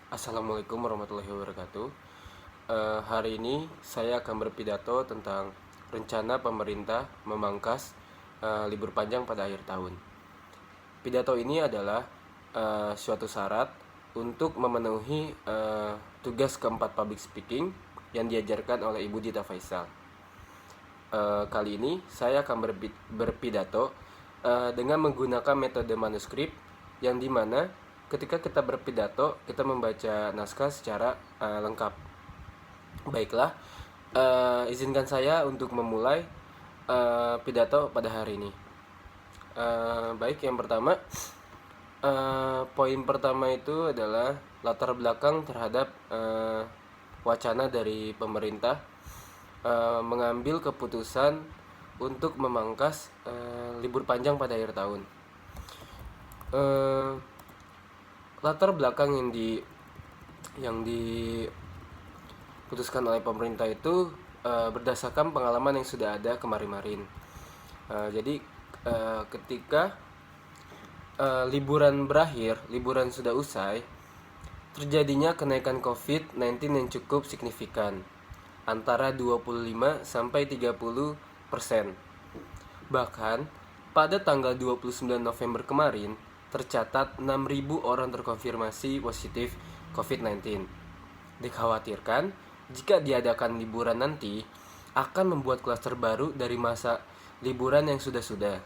Assalamualaikum warahmatullahi wabarakatuh. Hari ini saya akan berpidato tentang rencana pemerintah memangkas libur panjang pada akhir tahun. Pidato ini adalah suatu syarat untuk memenuhi tugas keempat public speaking yang diajarkan oleh Ibu Dita Faisal. Kali ini saya akan berpidato dengan menggunakan metode manuskrip yang dimana ketika kita berpidato kita membaca naskah secara lengkap. Baiklah, izinkan saya untuk memulai pidato pada hari ini. Baik, yang pertama, poin pertama itu adalah latar belakang terhadap wacana dari pemerintah mengambil keputusan untuk memangkas libur panjang pada akhir tahun. Latar belakang yang diputuskan oleh pemerintah itu berdasarkan pengalaman yang sudah ada kemarin-marin. Jadi ketika liburan berakhir, liburan sudah usai, terjadinya kenaikan COVID-19 yang cukup signifikan, antara 25 sampai 30%. Bahkan pada tanggal 29 November kemarin tercatat 6.000 orang terkonfirmasi positif COVID-19. Dikhawatirkan jika diadakan liburan nanti akan membuat klaster baru dari masa liburan yang sudah-sudah.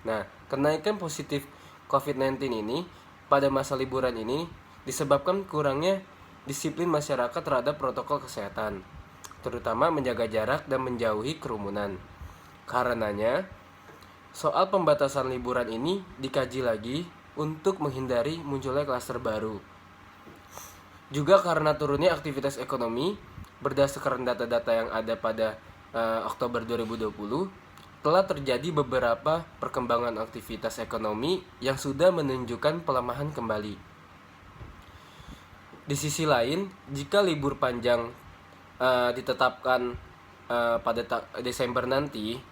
Nah, kenaikan positif COVID-19 ini pada masa liburan ini disebabkan kurangnya disiplin masyarakat terhadap protokol kesehatan, terutama menjaga jarak dan menjauhi kerumunan. Karenanya, soal pembatasan liburan ini dikaji lagi untuk menghindari munculnya klaster baru. Juga karena turunnya aktivitas ekonomi, berdasarkan data-data yang ada pada Oktober 2020, telah terjadi beberapa perkembangan aktivitas ekonomi yang sudah menunjukkan pelemahan kembali. Di sisi lain, jika libur panjang ditetapkan pada Desember nanti,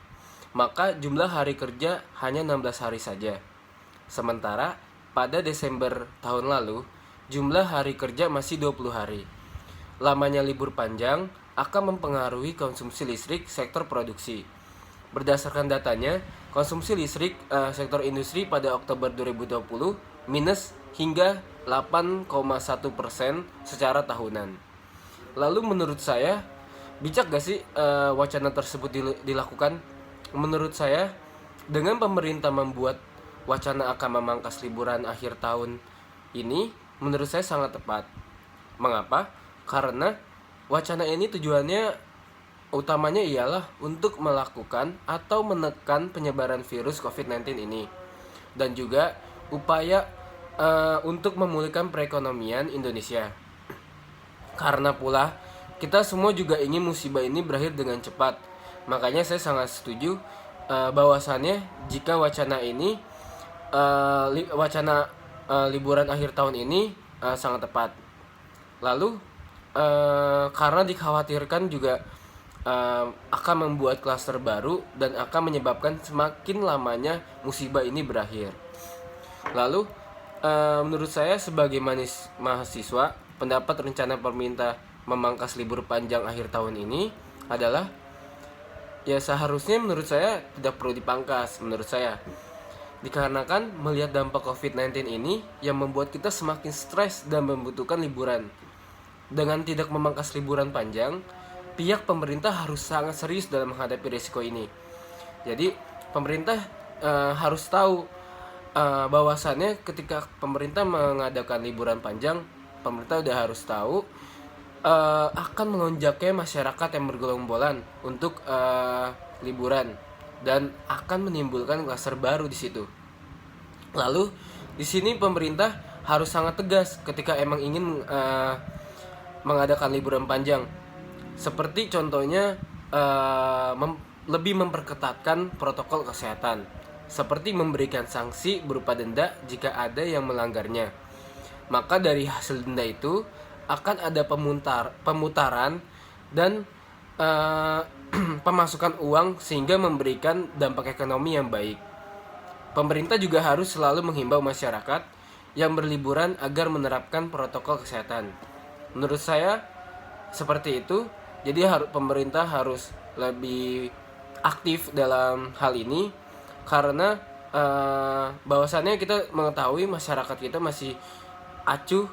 maka jumlah hari kerja hanya 16 hari saja. Sementara pada Desember tahun lalu, jumlah hari kerja masih 20 hari. Lamanya libur panjang akan mempengaruhi konsumsi listrik sektor produksi. Berdasarkan datanya, konsumsi listrik sektor industri pada Oktober 2020 minus hingga 8,1% secara tahunan. Lalu menurut saya, bijak gak sih wacana tersebut dilakukan? Menurut saya, dengan pemerintah membuat wacana akan memangkas liburan akhir tahun ini, menurut saya sangat tepat. Mengapa? Karena wacana ini tujuannya utamanya ialah untuk melakukan atau menekan penyebaran virus COVID-19 ini, dan juga upaya untuk memulihkan perekonomian Indonesia. Karena pula kita semua juga ingin musibah ini berakhir dengan cepat. Makanya saya sangat setuju bahwasannya jika wacana ini liburan akhir tahun ini sangat tepat. Lalu karena dikhawatirkan juga akan membuat klaster baru dan akan menyebabkan semakin lamanya musibah ini berakhir. Lalu menurut saya sebagai mahasiswa, pendapat rencana pemerintah memangkas libur panjang akhir tahun ini adalah ya seharusnya menurut saya tidak perlu dipangkas menurut saya. Dikarenakan melihat dampak COVID-19 ini yang membuat kita semakin stres dan membutuhkan liburan. Dengan tidak memangkas liburan panjang, pihak pemerintah harus sangat serius dalam menghadapi risiko ini. Jadi pemerintah harus tahu bahwasannya ketika pemerintah mengadakan liburan panjang, pemerintah udah harus tahu akan melonjaknya masyarakat yang bergelombolan untuk liburan dan akan menimbulkan klaster baru di situ. Lalu di sini pemerintah harus sangat tegas ketika emang ingin mengadakan liburan panjang. Seperti contohnya lebih memperketatkan protokol kesehatan, seperti memberikan sanksi berupa denda jika ada yang melanggarnya. Maka dari hasil denda itu akan ada pemutaran dan pemasukan uang sehingga memberikan dampak ekonomi yang baik. Pemerintah juga harus selalu menghimbau masyarakat yang berliburan agar menerapkan protokol kesehatan. Menurut saya seperti itu. Jadi pemerintah harus lebih aktif dalam hal ini karena bahwasannya kita mengetahui masyarakat kita masih acuh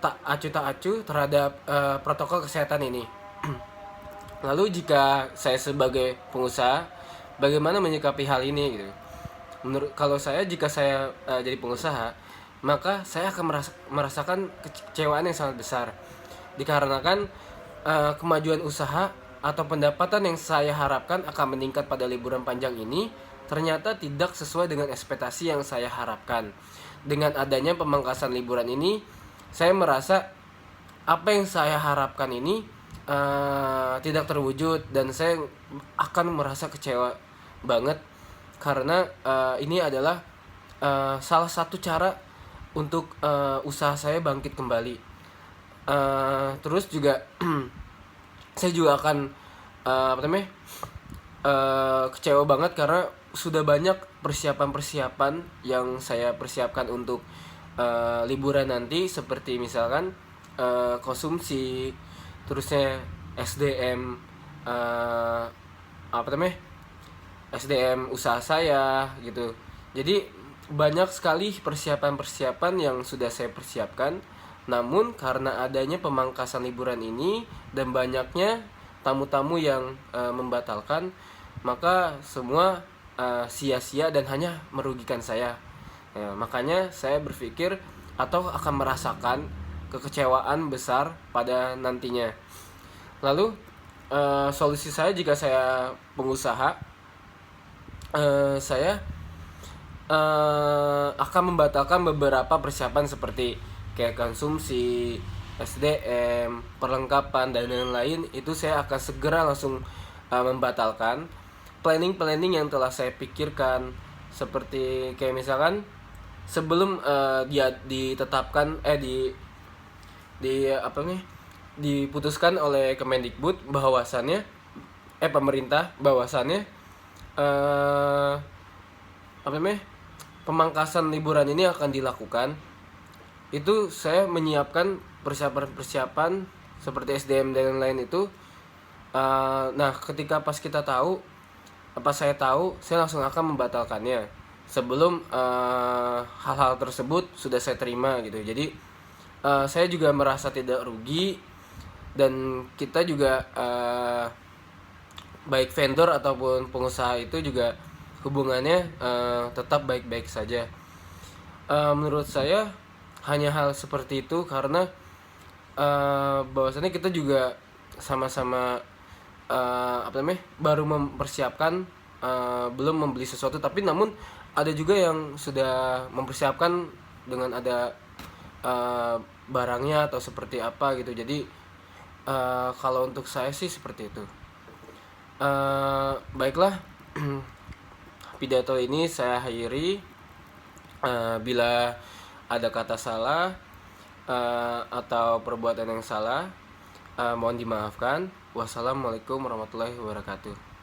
tak acuh terhadap protokol kesehatan ini. Lalu jika saya sebagai pengusaha, bagaimana menyikapi hal ini gitu? Kalau saya, jika saya jadi pengusaha, maka saya akan merasakan kekecewaan yang sangat besar dikarenakan kemajuan usaha atau pendapatan yang saya harapkan akan meningkat pada liburan panjang ini ternyata tidak sesuai dengan ekspektasi yang saya harapkan. Dengan adanya pemangkasan liburan ini, saya merasa apa yang saya harapkan ini tidak terwujud, dan saya akan merasa kecewa banget karena ini adalah salah satu cara untuk usaha saya bangkit kembali. Terus juga saya juga akan kecewa banget karena sudah banyak persiapan-persiapan yang saya persiapkan untuk liburan nanti, seperti misalkan konsumsi, terusnya SDM SDM usaha saya gitu. Jadi banyak sekali persiapan-persiapan yang sudah saya persiapkan. Namun karena adanya pemangkasan liburan ini dan banyaknya tamu-tamu yang membatalkan, maka semua sia-sia dan hanya merugikan saya. Makanya saya berpikir atau akan merasakan kekecewaan besar pada nantinya. Lalu solusi saya jika saya pengusaha, saya akan membatalkan beberapa persiapan seperti kayak konsumsi, SDM, perlengkapan dan lain-lain. Itu saya akan segera langsung membatalkan planning yang telah saya pikirkan, seperti kayak misalkan sebelum dia ditetapkan diputuskan oleh Kemendikbud bahwasannya pemerintah bahwasannya pemangkasan liburan ini akan dilakukan. Itu saya menyiapkan persiapan seperti SDM dan lain-lain itu. Nah, ketika saya tahu, saya langsung akan membatalkannya sebelum hal-hal tersebut sudah saya terima gitu. Jadi saya juga merasa tidak rugi, dan kita juga baik vendor ataupun pengusaha itu juga hubungannya tetap baik-baik saja. Menurut saya hanya hal seperti itu karena bahwasannya kita juga sama-sama baru mempersiapkan, belum membeli sesuatu, tapi namun ada juga yang sudah mempersiapkan dengan ada barangnya atau seperti apa gitu. Jadi kalau untuk saya sih seperti itu. Baiklah, pidato ini saya akhiri. Bila ada kata salah atau perbuatan yang salah, mohon dimaafkan. Wassalamualaikum warahmatullahi wabarakatuh.